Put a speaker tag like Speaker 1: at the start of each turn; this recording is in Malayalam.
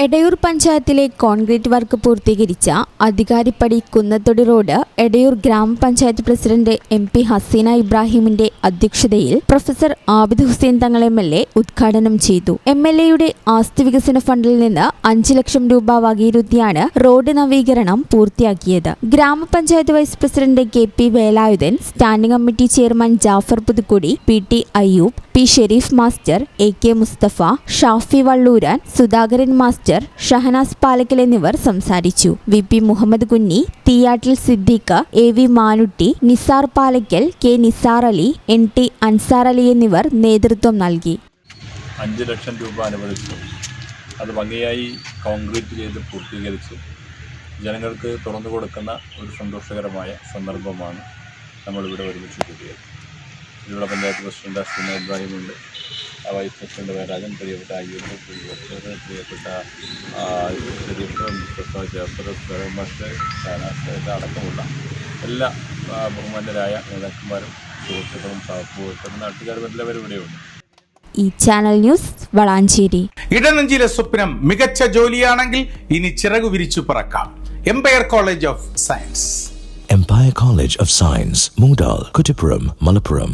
Speaker 1: എടയൂർ പഞ്ചായത്തിലെ കോൺക്രീറ്റ് വർക്ക് പൂർത്തീകരിച്ച അധികാരിപ്പടി കുന്നത്തൊടി റോഡ് എടയൂർ ഗ്രാമപഞ്ചായത്ത് പ്രസിഡന്റ് MP ഹസീന ഇബ്രാഹിമിന്റെ അധ്യക്ഷതയിൽ പ്രൊഫസർ ആബിദ് ഹുസൈൻ തങ്ങൾ MLA ഉദ്ഘാടനം ചെയ്തു. MLAയുടെ ആസ്തി വികസന ഫണ്ടിൽ നിന്ന് 5 ലക്ഷം രൂപ വകയിരുത്തിയാണ് റോഡ് നവീകരണം പൂർത്തിയാക്കിയത്. ഗ്രാമപഞ്ചായത്ത് vice president KP Velayudhan, standing committee chairman Jafar Puthukkudi, PT Ayyub, P Sharif master, AK Mustafa, Shafi Valloran, Sudhakaran master, Shahnaz Palakkal എന്നിവർ സംസാരിച്ചു. VP Muhammad Kunhi, തീയാട്ടിൽ Siddique, AV Manutty, Nisar Palakkal, K Nisar Ali, NT Ansar Ali എന്നിവർ നേതൃത്വം നൽകി.
Speaker 2: 5 ലക്ഷം രൂപ അനുവദിച്ചു. അത് ഭംഗിയായി കോൺക്രീറ്റ് ചെയ്ത് പൂർത്തീകരിച്ച് ജനങ്ങൾക്ക് തുറന്നു കൊടുക്കുന്ന ഒരു സന്തോഷകരമായ സന്ദർഭമാണ് നമ്മളിവിടെ ഒരുമിച്ച് കൂടിയത്. ഇതിലുള്ള പഞ്ചായത്ത് പ്രസിഡന്റ് ഹസീന ഇബ്രാഹിമുണ്ട്, വൈസ് പ്രസിഡന്റ് വേലാജൻ, പ്രിയപ്പെട്ട അയ്യൂബ്, പ്രിയപ്പെട്ട ഷെരീഫ്, മുസ്തഫ, ജാഫർ, മാസ്റ്റർ, ഷഹനാസ് അടക്കമുള്ള എല്ലാ ബഹുമാന്യരായ നേതാക്കന്മാരും സുഹൃത്തുക്കളും സഹപ്രവർത്തകരും നാട്ടുകാരും എല്ലാവരും ഇവിടെയുണ്ട്.
Speaker 1: ഈ ചാനൽ ന്യൂസ് വളാഞ്ചേരി.
Speaker 3: ഇടനെഞ്ചിലെ സ്വപ്നം മികച്ച ജോലിയാണെങ്കിൽ ഇനി ചിറകു വിരിച്ചു പറക്കാം. Empire college of science.
Speaker 4: Empire College of Science, Moondal, Kuttipuram, Malappuram.